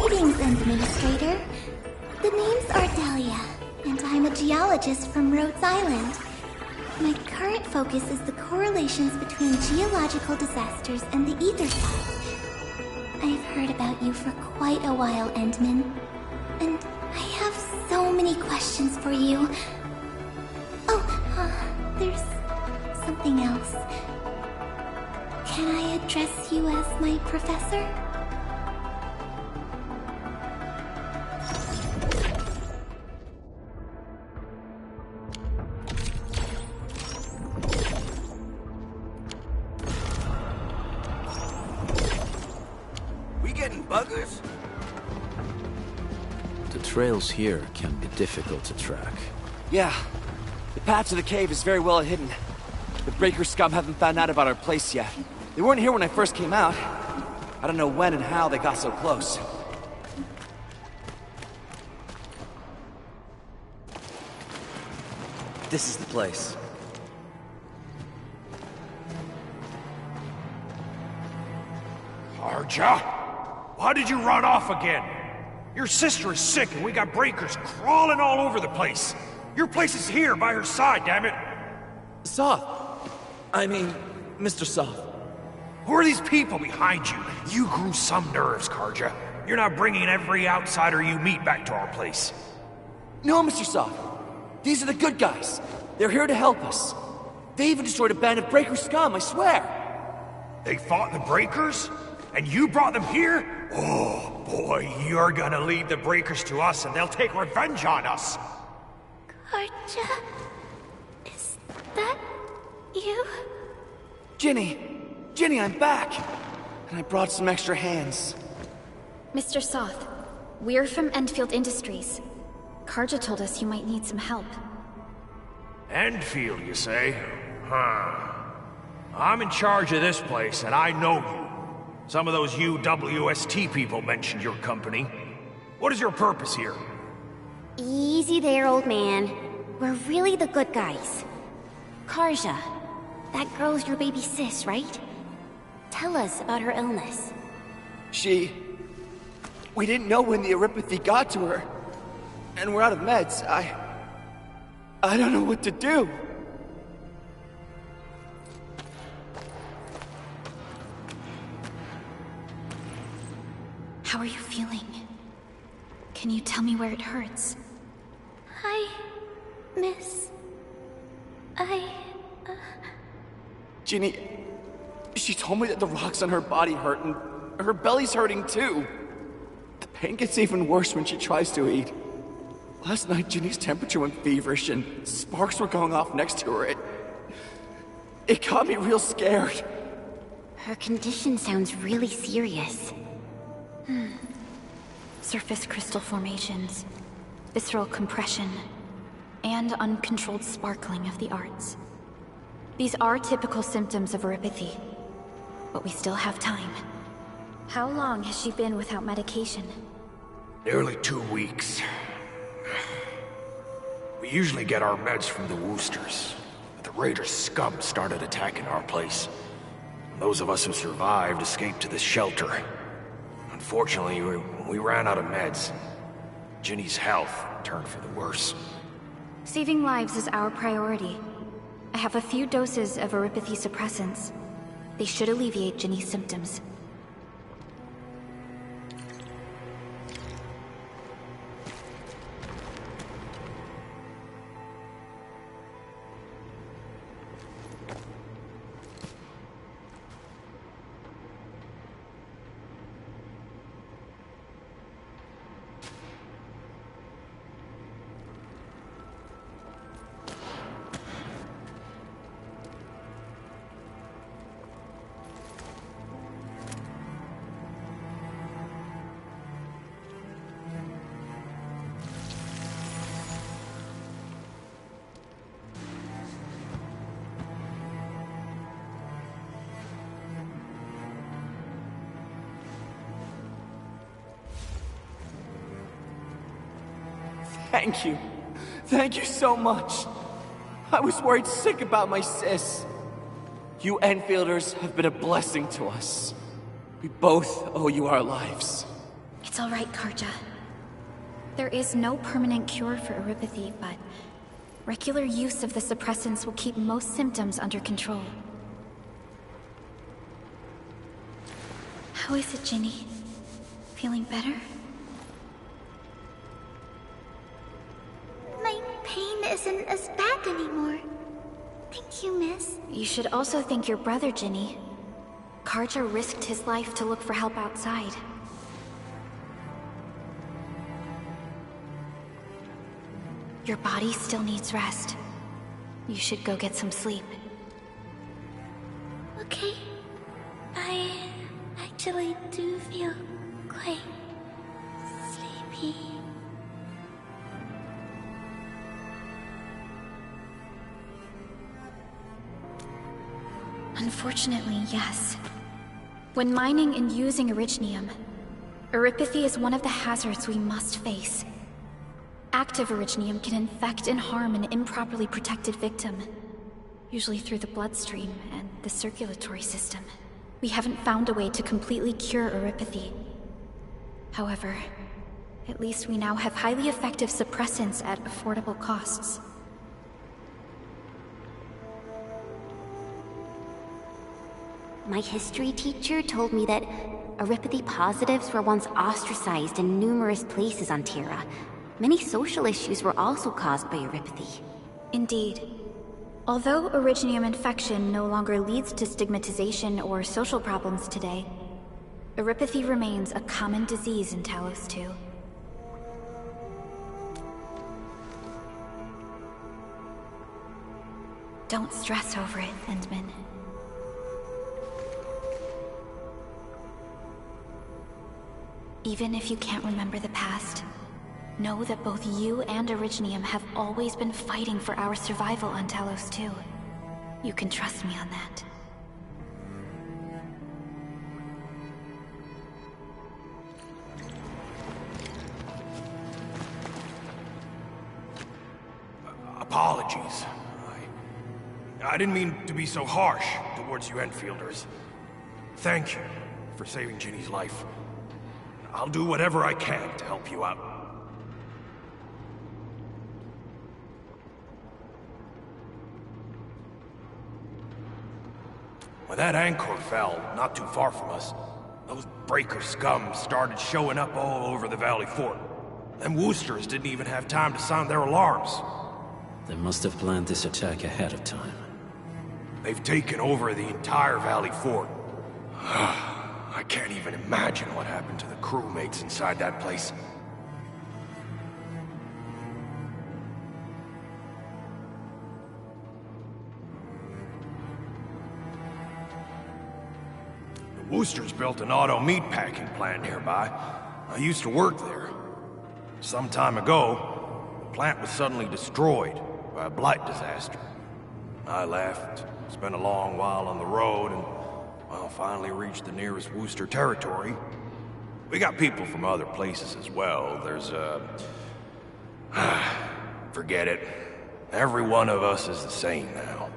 Greetings, Administrator. The name's Ardelia, and I'm a geologist from Rhodes Island. My current focus is the correlations between geological disasters and the ether side. I've heard about you for quite a while, Endman, and I have so many questions for you. Oh, there's something else. Can I address you as my professor? Buggers? The trails here can be difficult to track. Yeah. The path to the cave is very well hidden. The Breaker scum haven't found out about our place yet. They weren't here when I first came out. I don't know when and how they got so close. This is the place. Arja? Why did you run off again? Your sister is sick and we got breakers crawling all over the place. Your place is here by her side, damn it. Soth. I mean, Mr. Soth. Who are these people behind you? You grew some nerves, Karja. You're not bringing every outsider you meet back to our place. No, Mr. Soth. These are the good guys. They're here to help us. They even destroyed a band of Breaker scum, I swear. They fought the Breakers? And you brought them here? Oh, boy, you're gonna lead the Breakers to us and they'll take revenge on us. Karja? Is that you? Ginny! Ginny, I'm back! And I brought some extra hands. Mr. Soth, we're from Endfield Industries. Karja told us you might need some help. Endfield, you say? Huh. I'm in charge of this place, and I know you. Some of those UWST people mentioned your company. What is your purpose here? Easy there, old man. We're really the good guys. Karja, that girl's your baby sis, right? Tell us about her illness. We didn't know when the erypathy got to her. And we're out of meds. I don't know what to do. How are you feeling? Can you tell me where it hurts? Hi, miss. Ginny, she told me that the rocks on her body hurt and her belly's hurting too. The pain gets even worse when she tries to eat. Last night, Ginny's temperature went feverish and sparks were going off next to her. It got me real scared. Her condition sounds really serious. Surface crystal formations, visceral compression, and uncontrolled sparkling of the arts. These are typical symptoms of erypathy, but we still have time. How long has she been without medication? Nearly 2 weeks. We usually get our meds from the Woosters, but the Raider scum started attacking our place. Those of us who survived escaped to this shelter. Unfortunately, we ran out of meds. Ginny's health turned for the worse. Saving lives is our priority. I have a few doses of erypathy suppressants. They should alleviate Ginny's symptoms. Thank you. Thank you so much. I was worried sick about my sis. You Enfielders have been a blessing to us. We both owe you our lives. It's It's all right, Karja. There is no permanent cure for erypathy, but regular use of the suppressants will keep most symptoms under control. How is it, Ginny? Feeling better? My pain isn't as bad anymore. Thank you, miss. You should also thank your brother, Ginny. Karja risked his life to look for help outside. Your body still needs rest. You should go get some sleep. Okay. I actually do feel quite sleepy. Unfortunately, yes. When mining and using Originium, erypathy is one of the hazards we must face. Active Originium can infect and harm an improperly protected victim, usually through the bloodstream and the circulatory system. We haven't found a way to completely cure erypathy. However, at least we now have highly effective suppressants at affordable costs. My history teacher told me that erypathy positives were once ostracized in numerous places on Terra. Many social issues were also caused by erypathy. Indeed. Although Originium infection no longer leads to stigmatization or social problems today, erypathy remains a common disease in Talos 2. Don't stress over it, Endman. Even if you can't remember the past, know that both you and Originium have always been fighting for our survival on Talos 2. You can trust me on that. Apologies. I didn't mean to be so harsh towards you Enfielders. Thank you for saving Ginny's life. I'll do whatever I can to help you out. When that anchor fell, not too far from us, those breaker scum started showing up all over the Valley Fort. Them Woosters didn't even have time to sound their alarms. They must have planned this attack ahead of time. They've taken over the entire Valley Fort. I can't even imagine what happened to the crewmates inside that place. The Woosters built an auto meatpacking plant nearby. I used to work there. Some time ago, the plant was suddenly destroyed by a blight disaster. I left, spent a long while on the road, and well, finally reached the nearest Wooster territory. We got people from other places as well. There's forget it. Every one of us is the same now.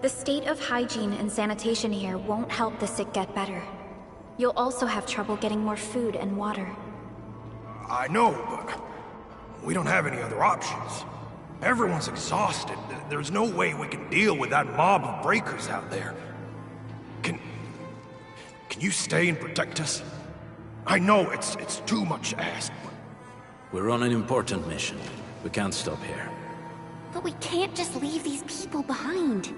The state of hygiene and sanitation here won't help the sick get better. You'll also have trouble getting more food and water. I know, but we don't have any other options. Everyone's exhausted. There's no way we can deal with that mob of breakers out there. Can you stay and protect us? I know it's too much to ask, but... We're on an important mission. We can't stop here. But we can't just leave these people behind.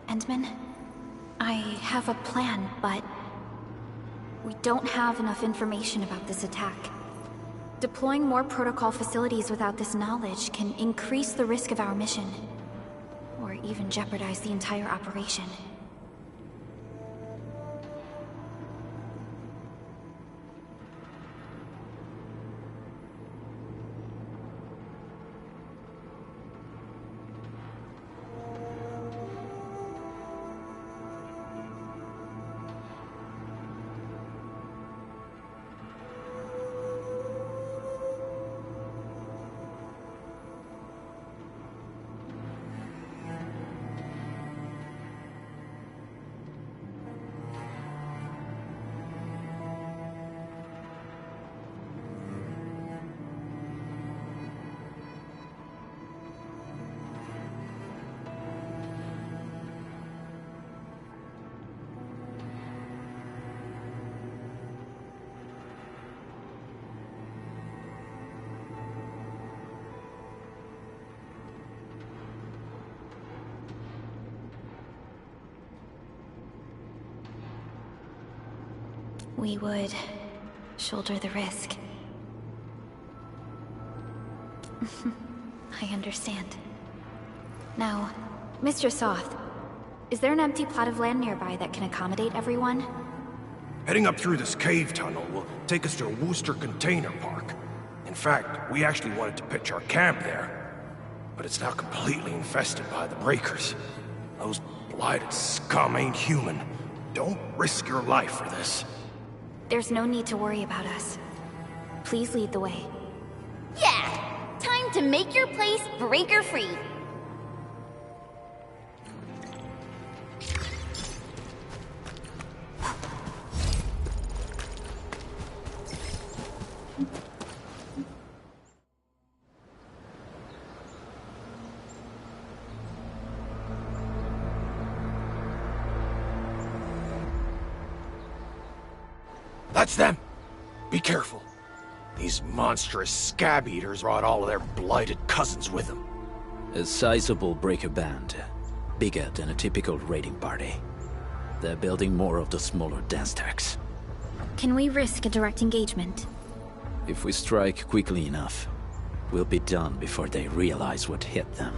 Endman, I have a plan, but we don't have enough information about this attack. Deploying more protocol facilities without this knowledge can increase the risk of our mission, or even jeopardize the entire operation. we would shoulder the risk. I understand. Now, Mr. Soth, is there an empty plot of land nearby that can accommodate everyone? Heading up through this cave tunnel will take us to a Wooster container park. In fact, we actually wanted to pitch our camp there. But it's now completely infested by the Breakers. Those blighted scum ain't human. Don't risk your life for this. There's no need to worry about us. Please lead the way. Yeah! Time to make your place breaker-free. That's them! Be careful. These monstrous scab eaters brought all of their blighted cousins with them. A sizable breaker band. Bigger than a typical raiding party. They're building more of the smaller dance tags. Can we risk a direct engagement? If we strike quickly enough, we'll be done before they realize what hit them.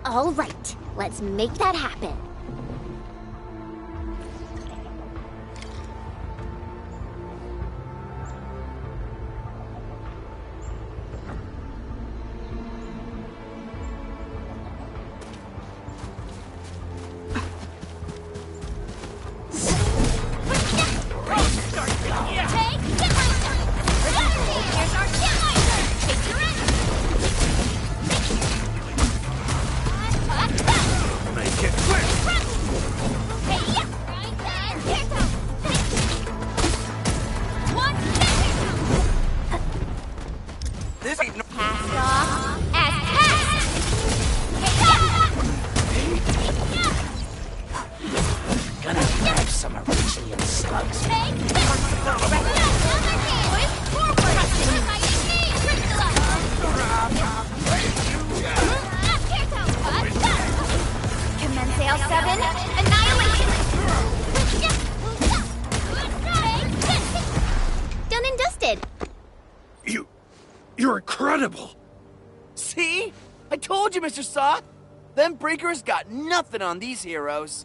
All right, let's make that happen. You're incredible! See? I told you, Mr. Soth! Them Breakers got nothing on these heroes.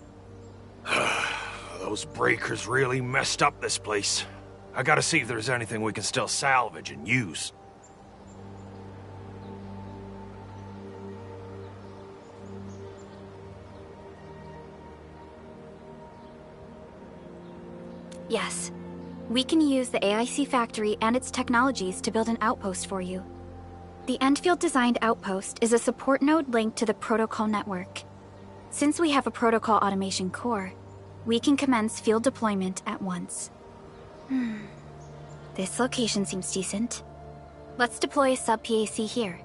Those Breakers really messed up this place. I gotta see if there's anything we can still salvage and use. Yes. We can use the AIC factory and its technologies to build an outpost for you. The Endfield-designed outpost is a support node linked to the protocol network. Since we have a protocol automation core, we can commence field deployment at once. This location seems decent. Let's deploy a sub-PAC here.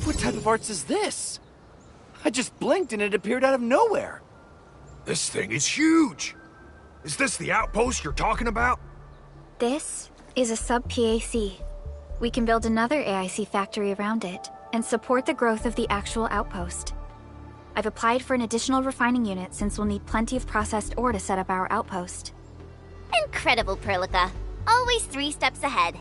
What type of arts is this? I just blinked and it appeared out of nowhere. This thing is huge! Is this the outpost you're talking about? This is a sub-PAC. We can build another AIC factory around it and support the growth of the actual outpost. I've applied for an additional refining unit since we'll need plenty of processed ore to set up our outpost. Incredible, Perlica. Always 3 steps ahead.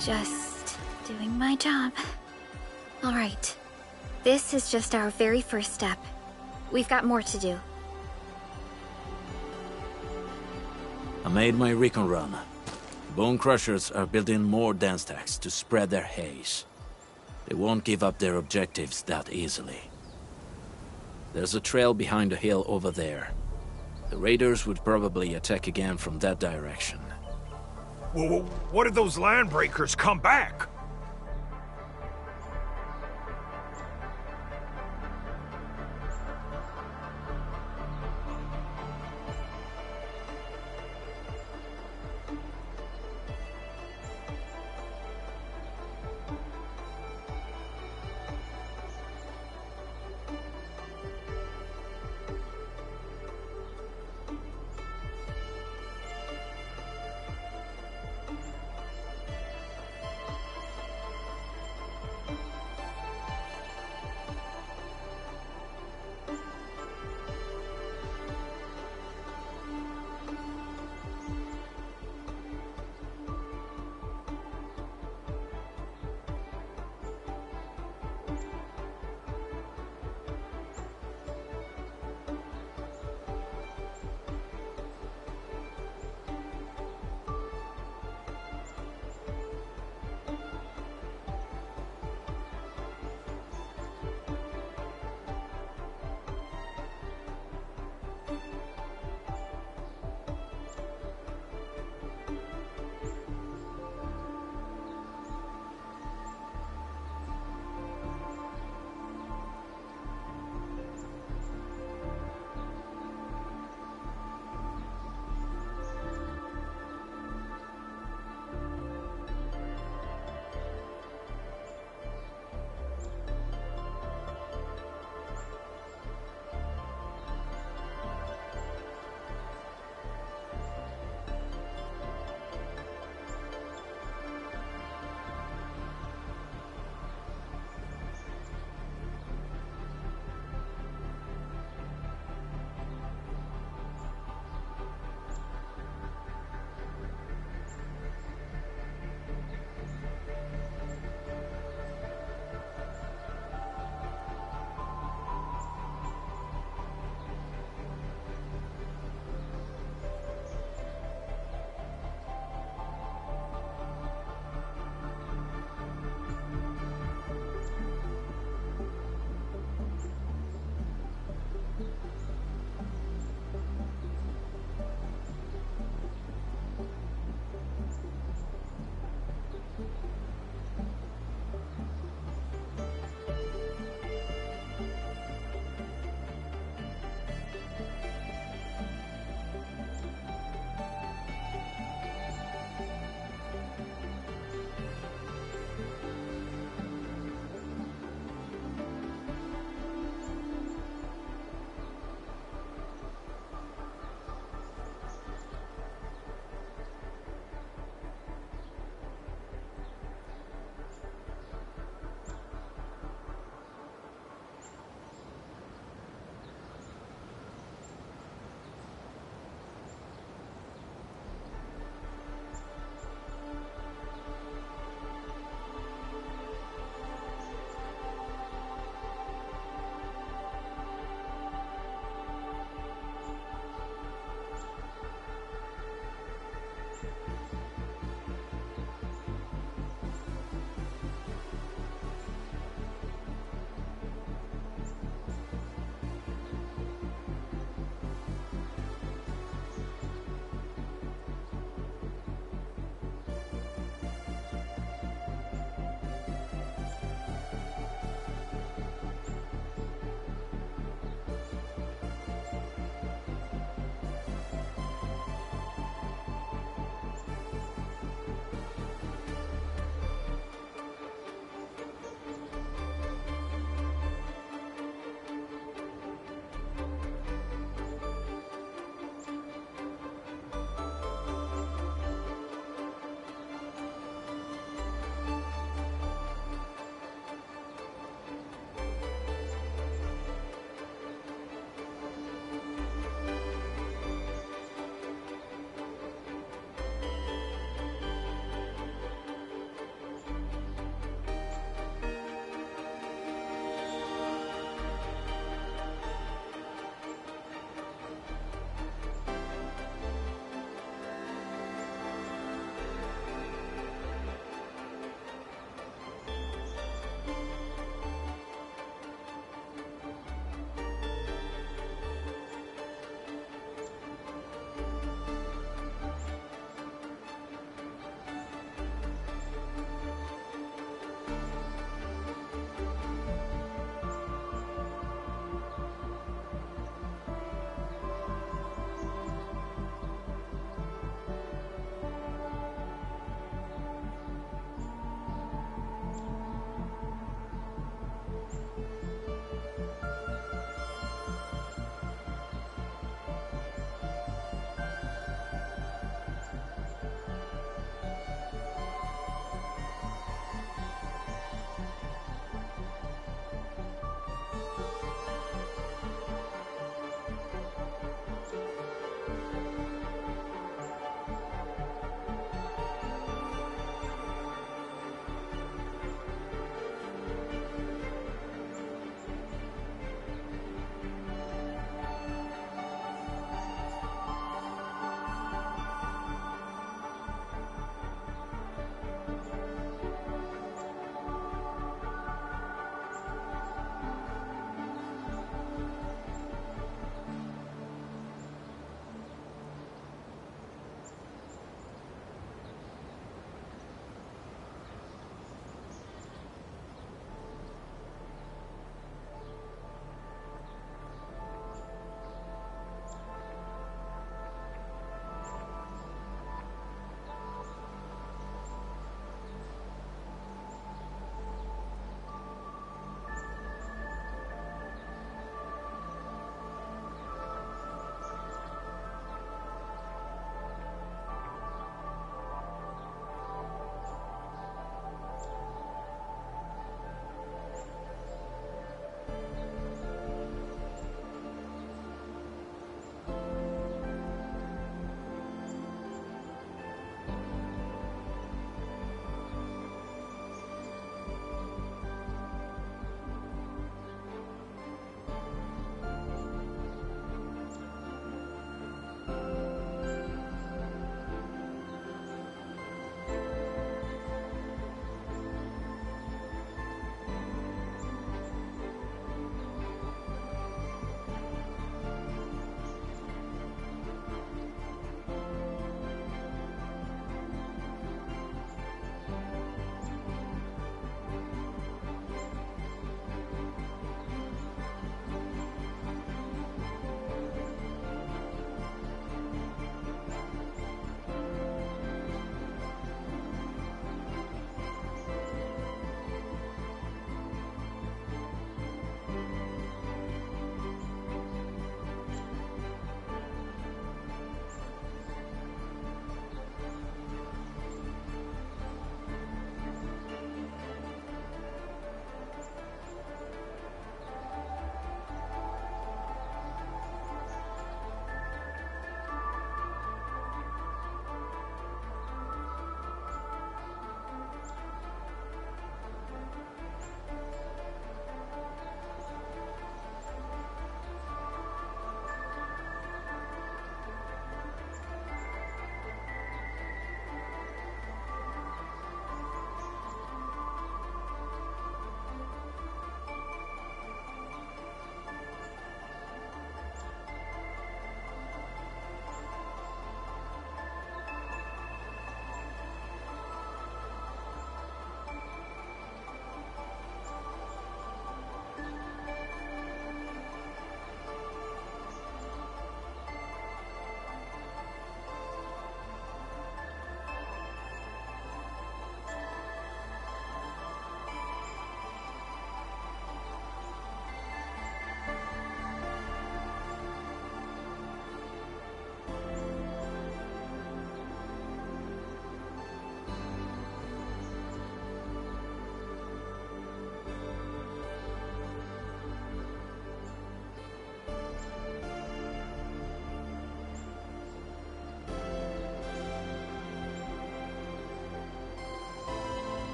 Just doing my job. Alright. This is just our very first step. We've got more to do. I made my recon run. Bone Crushers are building more dance stacks to spread their haze. They won't give up their objectives that easily. There's a trail behind the hill over there. The raiders would probably attack again from that direction. Well, what if those landbreakers come back?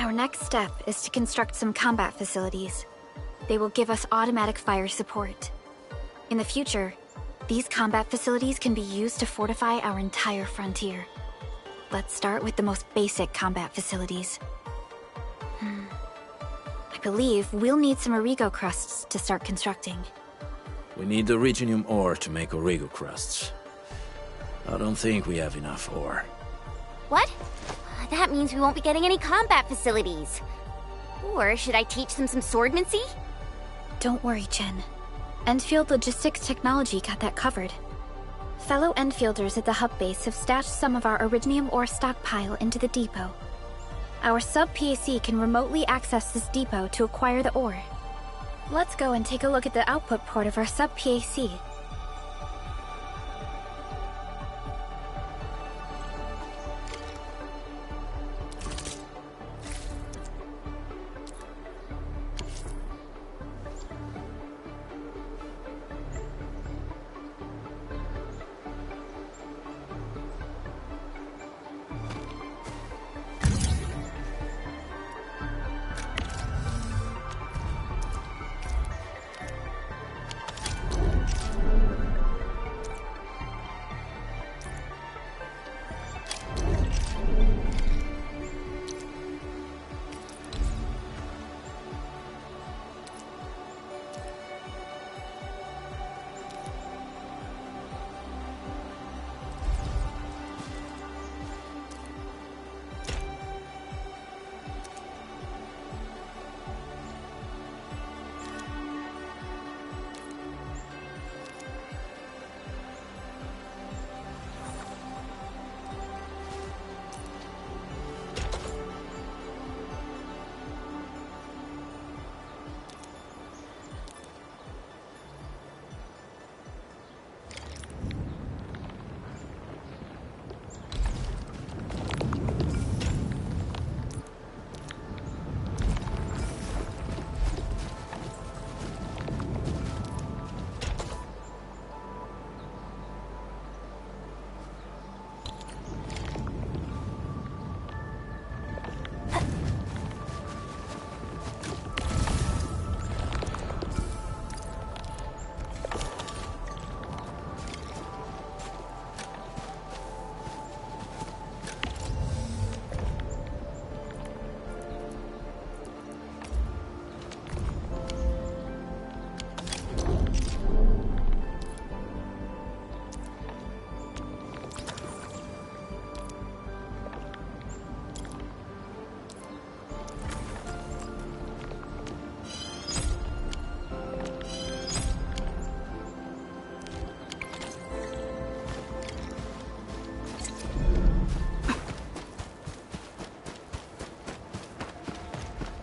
Our next step is to construct some combat facilities. They will give us automatic fire support. In the future, these combat facilities can be used to fortify our entire frontier. Let's start with the most basic combat facilities. I believe we'll need some Origo crusts to start constructing. We need the Originium ore to make Origo crusts. I don't think we have enough ore. What? That means we won't be getting any combat facilities. Or should I teach them some swordmancy? Don't worry, Jen. Endfield Logistics Technology got that covered. Fellow Enfielders at the hub base have stashed some of our Originium ore stockpile into the depot. Our sub-PAC can remotely access this depot to acquire the ore. Let's go and take a look at the output port of our sub-PAC.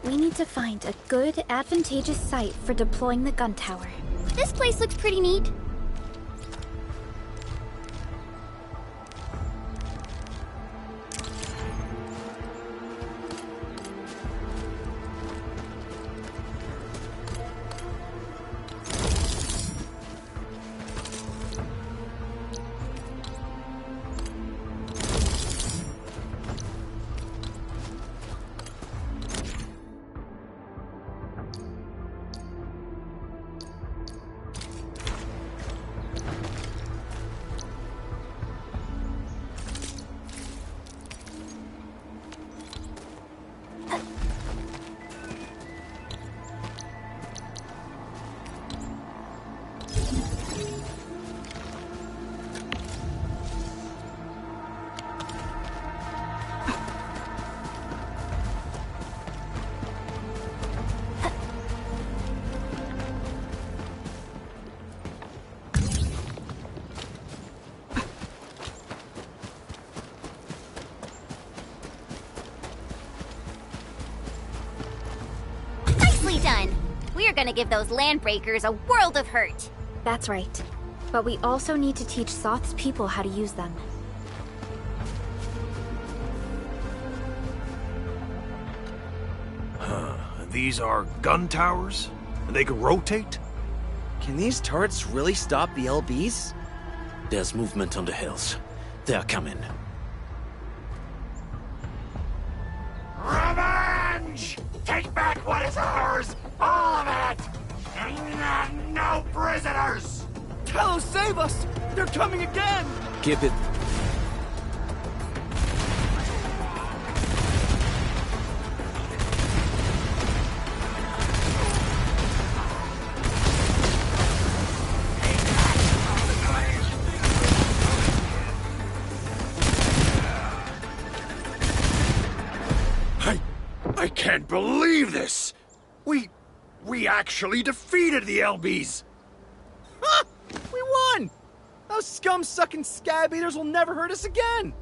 We need to find a good, advantageous site for deploying the gun tower. This place looks pretty neat. Done. We're gonna give those landbreakers a world of hurt. That's right. But we also need to teach Soth's people how to use them. These are gun towers? And they can rotate? Can these turrets really stop the LBs? There's movement on the hills. They are coming. Revenge! Take back what is ours! All of it! And no prisoners! Talos, save us! They're coming again! Keep it. I can't believe this! We actually defeated the LBs! Ha! We won! Those scum-sucking scab eaters will never hurt us again!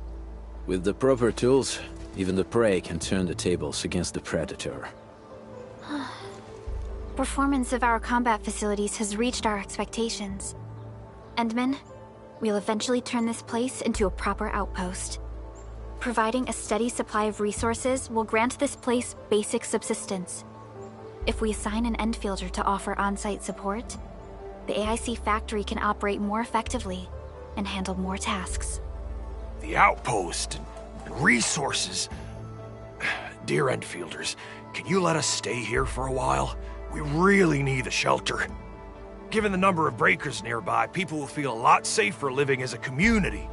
With the proper tools, even the prey can turn the tables against the predator. Performance of our combat facilities has reached our expectations. Endman, we'll eventually turn this place into a proper outpost. Providing a steady supply of resources will grant this place basic subsistence. If we assign an Endfielder to offer on-site support, the AIC factory can operate more effectively and handle more tasks. The outpost and resources. Dear Endfielders, can you let us stay here for a while? We really need a shelter. Given the number of breakers nearby, people will feel a lot safer living as a community.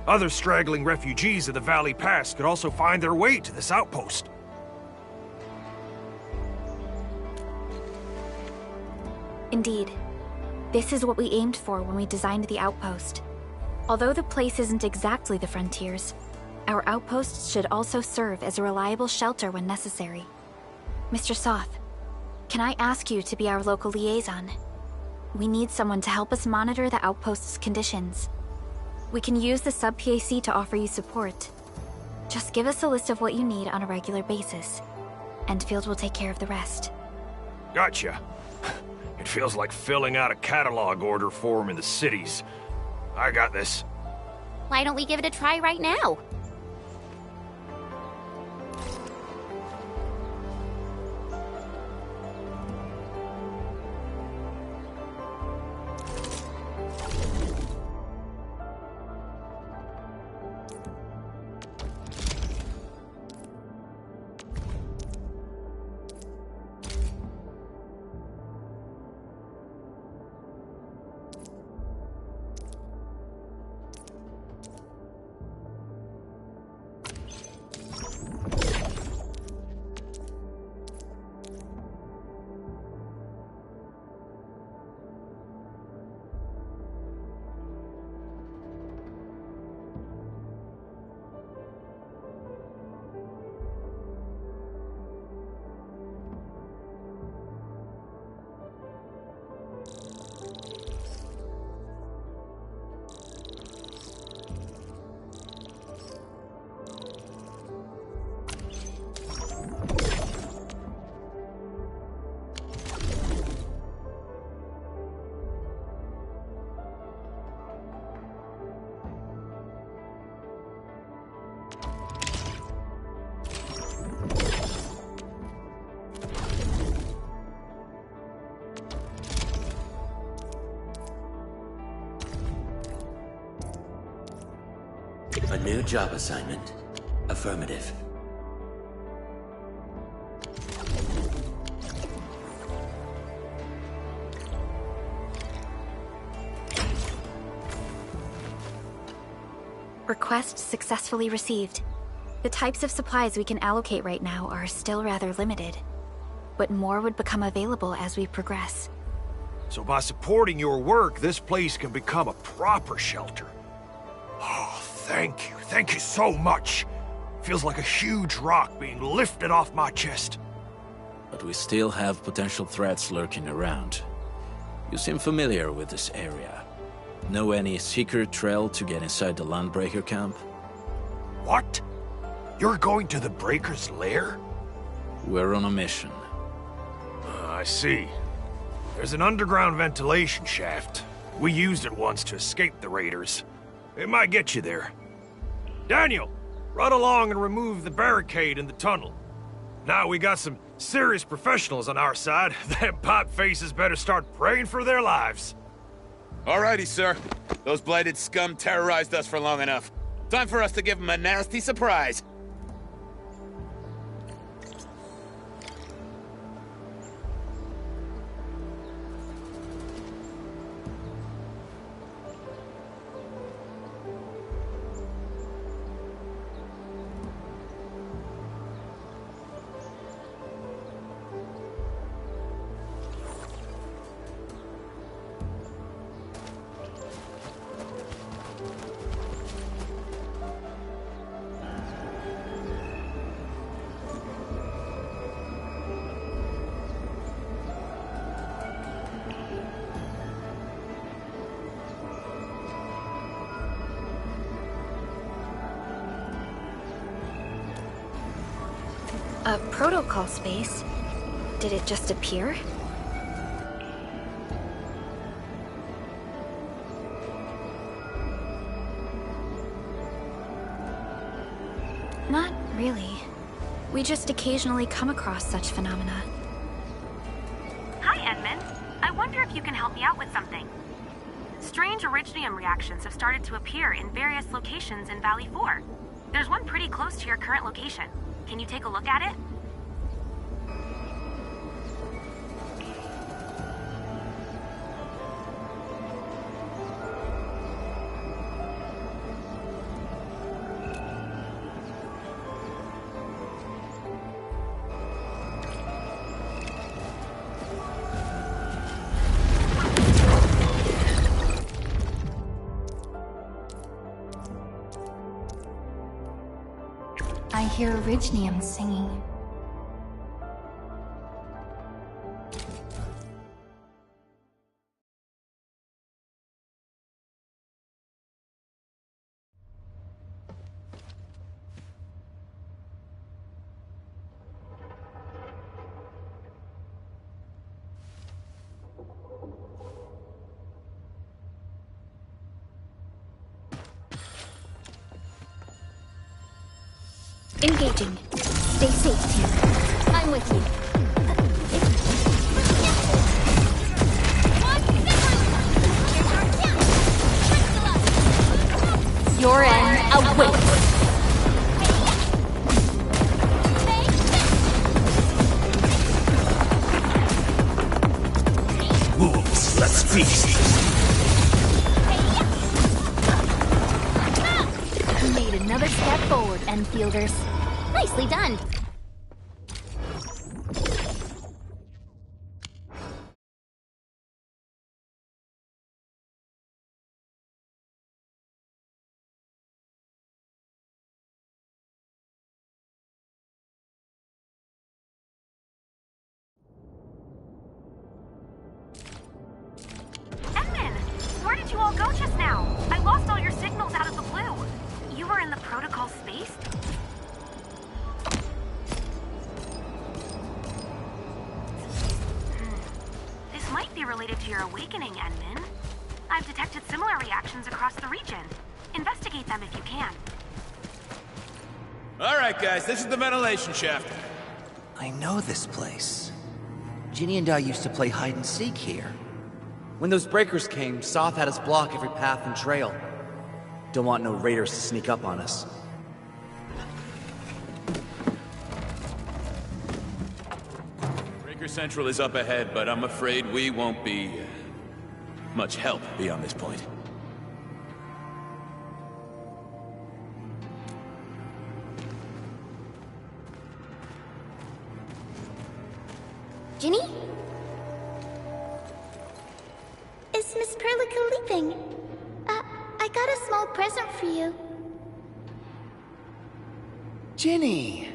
Other straggling refugees of the Valley Pass could also find their way to this outpost. Indeed. This is what we aimed for when we designed the outpost. Although the place isn't exactly the frontiers, our outposts should also serve as a reliable shelter when necessary. Mr. Soth, can I ask you to be our local liaison? We need someone to help us monitor the outpost's conditions. We can use the sub-PAC to offer you support. Just give us a list of what you need on a regular basis. Endfield will take care of the rest. Gotcha. It feels like filling out a catalog order form in the cities. I got this. Why don't we give it a try right now? A new job assignment. Affirmative. Request successfully received. The types of supplies we can allocate right now are still rather limited, but more would become available as we progress. So by supporting your work, this place can become a proper shelter. Oh, thank you. Thank you so much. Feels like a huge rock being lifted off my chest. But we still have potential threats lurking around. You seem familiar with this area. Know any secret trail to get inside the Landbreaker camp? What? You're going to the Breaker's lair? We're on a mission. I see. There's an underground ventilation shaft. We used it once to escape the raiders. It might get you there. Daniel, run along and remove the barricade in the tunnel. Now we got some serious professionals on our side. Them pipe faces better start praying for their lives. Alrighty, sir. Those blighted scum terrorized us for long enough. Time for us to give them a nasty surprise. A protocol space? Did it just appear? Not really. We just occasionally come across such phenomena. Hi, Edmund. I wonder if you can help me out with something. Strange originium reactions have started to appear in various locations in Valley 4. There's one pretty close to your current location. Can you take a look at it? I hear originium singing. Engaging. Stay safe, team. I'm with you. Your end awaits. Wolves, let's feast. You made another step forward, Enfielders. Nicely done. Edmund! Where did you all go just now? I lost all your signals out of the blue. You were in the protocol space? This might be related to your awakening, Edmund. I've detected similar reactions across the region. Investigate them if you can. All right, guys, this is the ventilation shaft. I know this place. Ginny and I used to play hide and seek here. When those breakers came, Soth had us block every path and trail. Don't want no raiders to sneak up on us. Breaker Central is up ahead, but I'm afraid we won't be much help beyond this point. Ginny? Is Miss Perlica leaving? I got a small present for you. Ginny!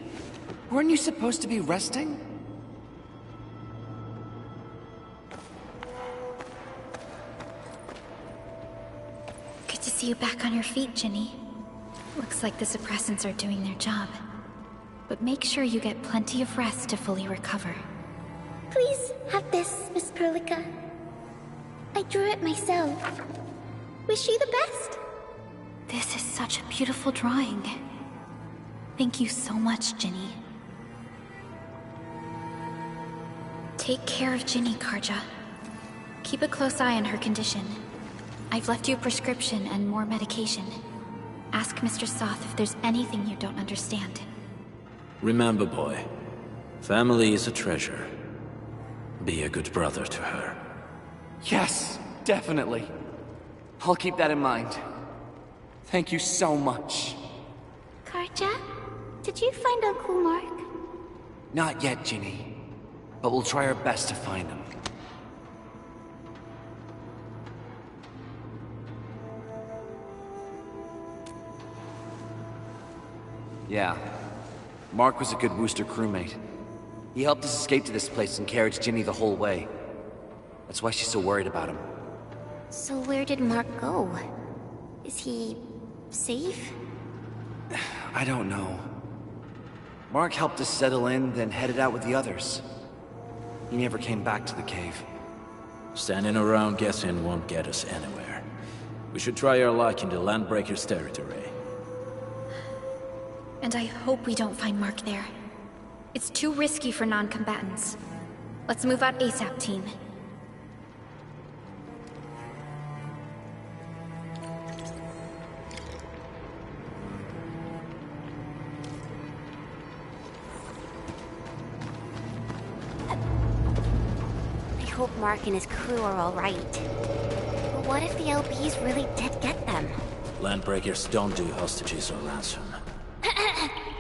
Weren't you supposed to be resting? Good to see you back on your feet, Ginny. Looks like the suppressants are doing their job. But make sure you get plenty of rest to fully recover. Please have this, Miss Perlica. I drew it myself. Wish you the best. This is such a beautiful drawing. Thank you so much, Ginny. Take care of Ginny, Karja. Keep a close eye on her condition. I've left you a prescription and more medication. Ask Mr. Soth if there's anything you don't understand. Remember, boy, family is a treasure. Be a good brother to her. Yes, definitely. I'll keep that in mind. Thank you so much. Karja, did you find Uncle Mark? Not yet, Ginny. But we'll try our best to find him. Yeah. Mark was a good Wooster crewmate. He helped us escape to this place and carried Ginny the whole way. That's why she's so worried about him. So where did Mark go? Is he safe? I don't know. Mark helped us settle in, then headed out with the others. He never came back to the cave. Standing around guessing won't get us anywhere. We should try our luck in the Landbreakers' territory. And I hope we don't find Mark there. It's too risky for non-combatants. Let's move out ASAP, team. I hope Mark and his crew are alright. But what if the LBs really did get them? Landbreakers don't do hostages or ransom.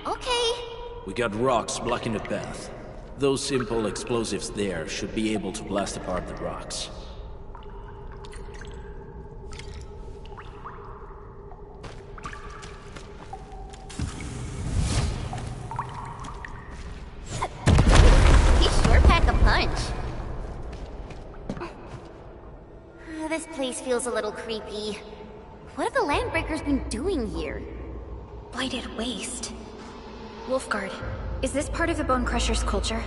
Okay. We got rocks blocking the path. Those simple explosives there should be able to blast apart the rocks. He sure pack a punch. This place feels a little creepy. What have the Landbreakers been doing here? Blighted waste. Wolfguard, is this part of the Bone Crushers' culture?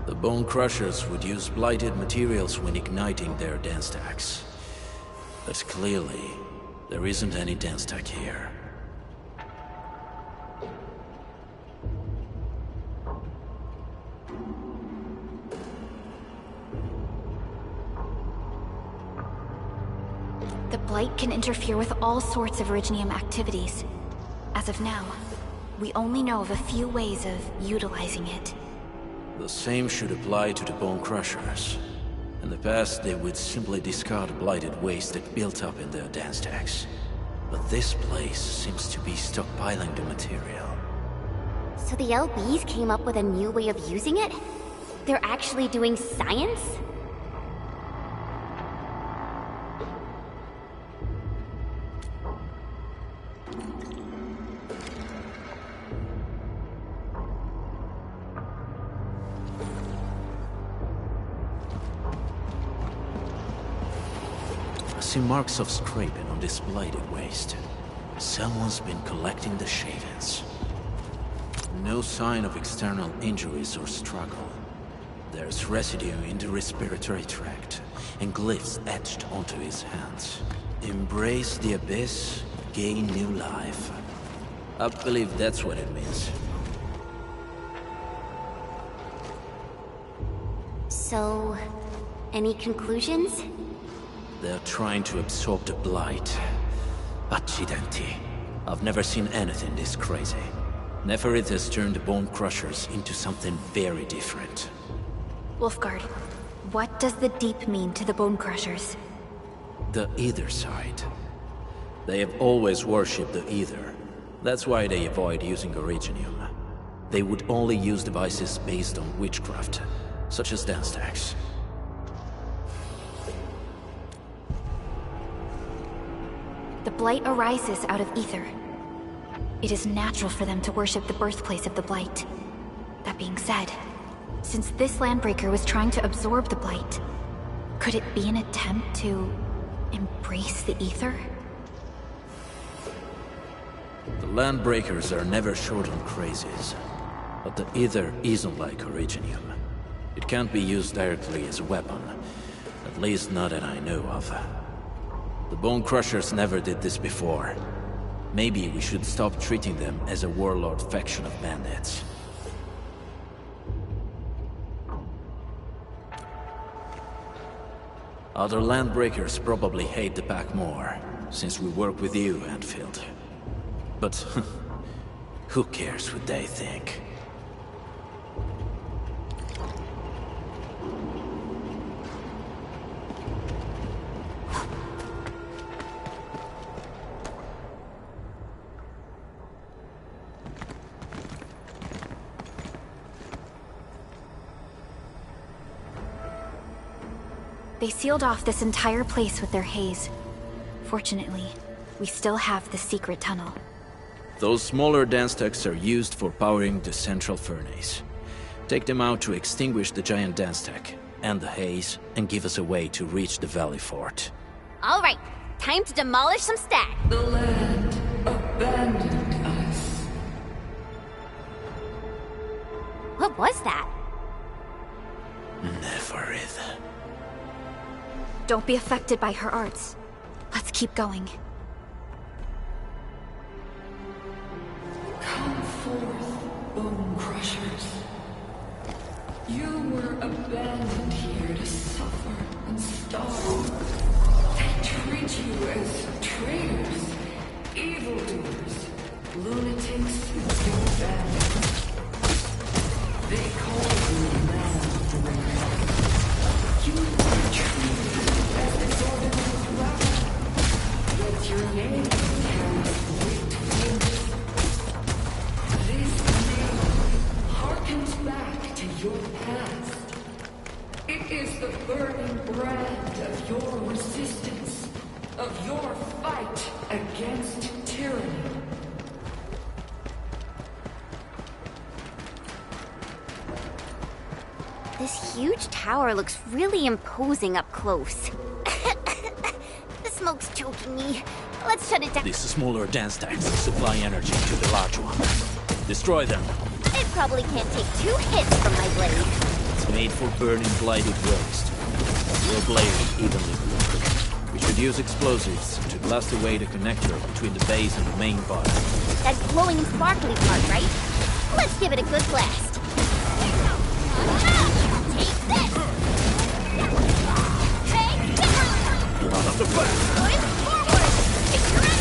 The Bone Crushers would use blighted materials when igniting their dance stacks. But clearly, there isn't any dance stack here. The Blight can interfere with all sorts of Originium activities. As of now, we only know of a few ways of utilizing it. The same should apply to the Bone Crushers. In the past, they would simply discard blighted waste that built up in their dance stacks. But this place seems to be stockpiling the material. So the LBs came up with a new way of using it? They're actually doing science? I see marks of scraping on this blighted waste. Someone's been collecting the shavings. No sign of external injuries or struggle. There's residue in the respiratory tract, and glyphs etched onto his hands. Embrace the abyss, gain new life. I believe that's what it means. So, any conclusions? They're trying to absorb the blight. Accidenti. I've never seen anything this crazy. Neferith has turned the Bone Crushers into something very different. Wolfguard, what does the Deep mean to the Bone Crushers? The Ether side. They have always worshipped the Ether. That's why they avoid using Originium. They would only use devices based on witchcraft, such as dance stacks. The Blight arises out of Ether. It is natural for them to worship the birthplace of the Blight. That being said, since this Landbreaker was trying to absorb the Blight, could it be an attempt to embrace the Ether? The Landbreakers are never short on crazes, but the Ether isn't like Originium. It can't be used directly as a weapon, at least not that I know of. The Bone Crushers never did this before. Maybe we should stop treating them as a warlord faction of bandits. Other Landbreakers probably hate the pack more, since we work with you, Endfield. But who cares what they think? They sealed off this entire place with their haze. Fortunately, we still have the secret tunnel. Those smaller dance stacks are used for powering the central furnace. Take them out to extinguish the giant dance stack and the haze, and give us a way to reach the Valley Fort. Alright, time to demolish some stack. The land abandoned us. was that? Neferith. Don't be affected by her arts. Let's keep going. Come forth, bone crushers. You were abandoned here to suffer and starve. They treat you as traitors, evildoers, lunatics, and bandits. They call you man. You were treated as disorganized rabble, yet your name carries great weight. This name harkens back to your past. It is the burning brand of your resistance, of your fight against tyranny. This huge tower looks really imposing up close. The smoke's choking me. Let's shut it down. These smaller dance stacks supply energy to the large one. Destroy them. It probably can't take 2 hits from my blade. It's made for burning blighted waste. Your blade evenly work. We should use explosives to blast away the connector between the base and the main body. That glowing and sparkly part, right? Let's give it a good blast. Take this! Take this! Out of the back! Put it forward! Picture it!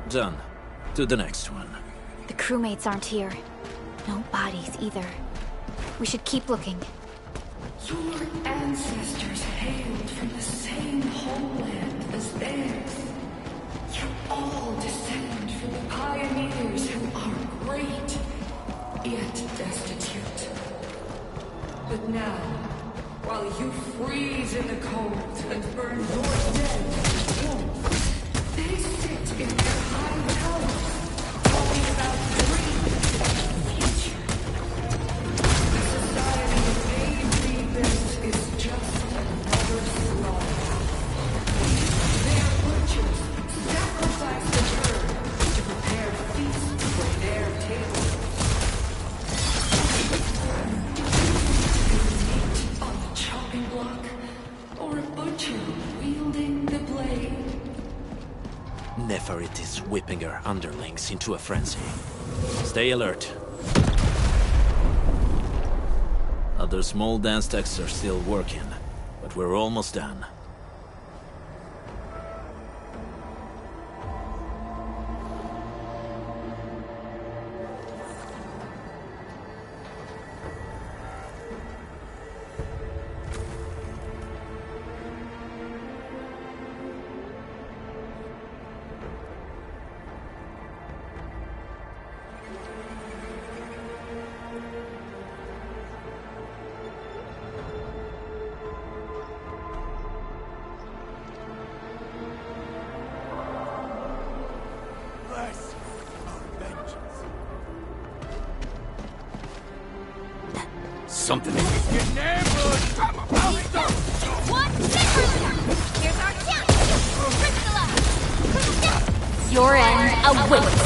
Done. To the next one. The crewmates aren't here. No bodies either. We should keep looking. Your ancestors hailed from the same homeland as theirs. You all descend from the pioneers who are great, yet destitute. But now, while you freeze in the cold and burn your dead with warmth, they sit in their high towers, talking about dreams of the future. The society they rebuilt is just another slaughter. Their butchers sacrifice the herd to prepare feasts for their table. Meat on the chopping block, or a butcher wielding the blade. Neferit is whipping her underlings into a frenzy. Stay alert. Other small dance stacks are still working, but we're almost done. Something is getting ambushed! I'm about to go! One hit! Here's our chance! Crystalla! Your end awaits!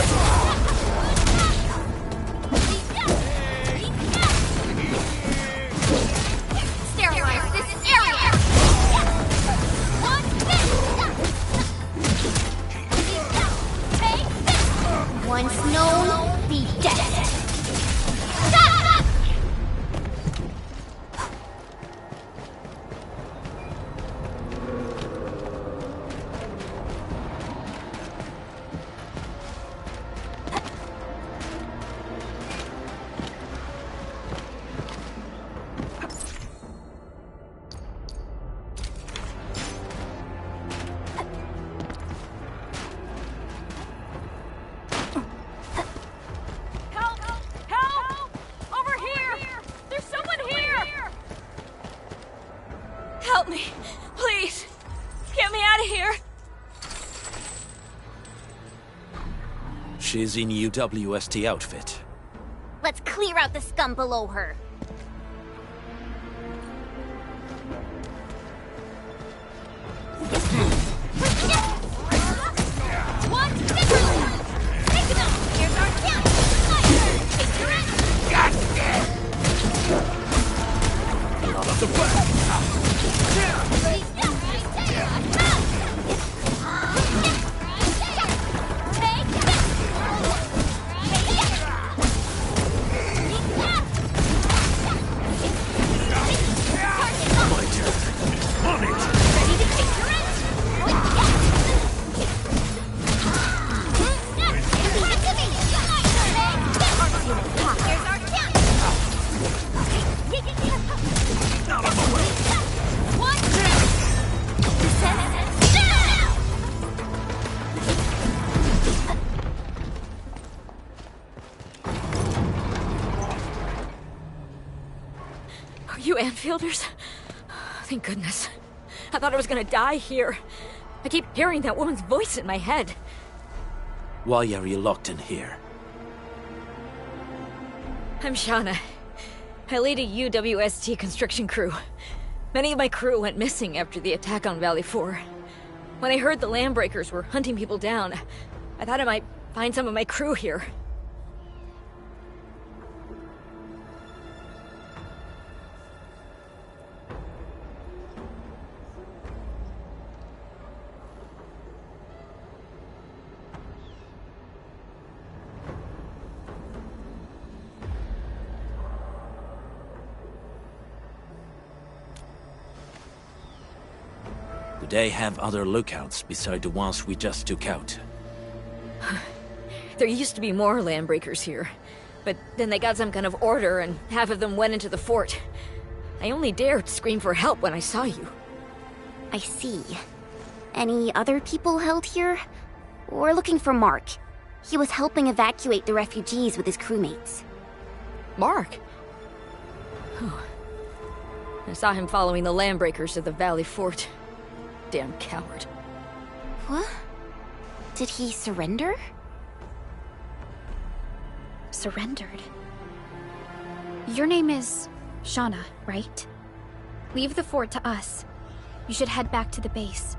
Sterilize this area! One hit! Take this! Once known, be dead! She's in UWST outfit. Let's clear out the scum below her. You Anfielders? Thank goodness. I thought I was gonna die here. I keep hearing that woman's voice in my head. Why are you locked in here? I'm Shauna. I lead a UWST construction crew. Many of my crew went missing after the attack on Valley 4. When I heard the Landbreakers were hunting people down, I thought I might find some of my crew here. Do they have other lookouts beside the ones we just took out? There used to be more Landbreakers here, but then they got some kind of order and half of them went into the fort. I only dared scream for help when I saw you. I see. Any other people held here? We're looking for Mark. He was helping evacuate the refugees with his crewmates. Mark? Oh. I saw him following the Landbreakers to the Valley Fort. Damn coward. What? Did he surrender? Surrendered? Your name is Shauna, right? Leave the fort to us. You should head back to the base.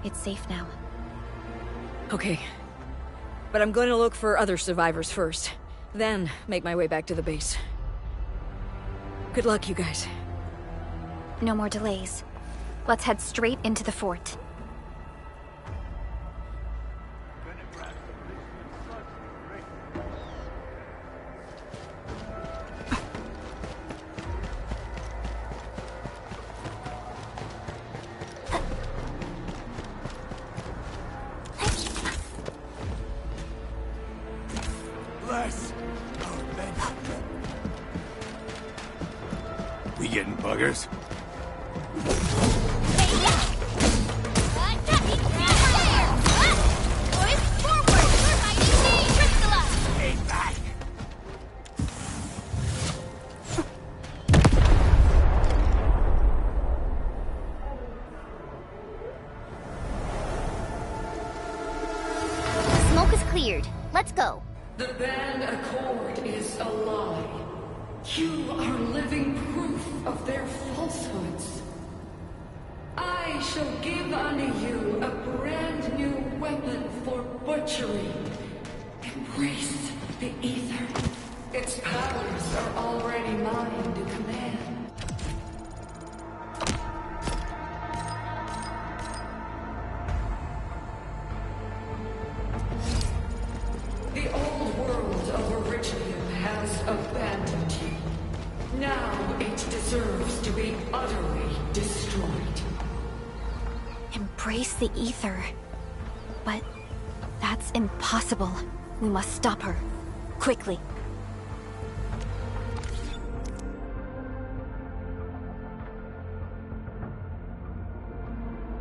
It's safe now. Okay. But I'm going to look for other survivors first. Then make my way back to the base. Good luck, you guys. No more delays. Let's head straight into the fort. Bless our men. We getting buggers? Smoke is cleared. Let's go. The Band Accord is a lie. You are living proof of their falsehoods. I shall give unto you a brand new weapon for butchery. Embrace the Ether. Its powers are already mine to command. The old world of Originium has abandoned you. Now it deserves to be utterly destroyed. Embrace the Ether. But that's impossible. We must stop her. Quickly.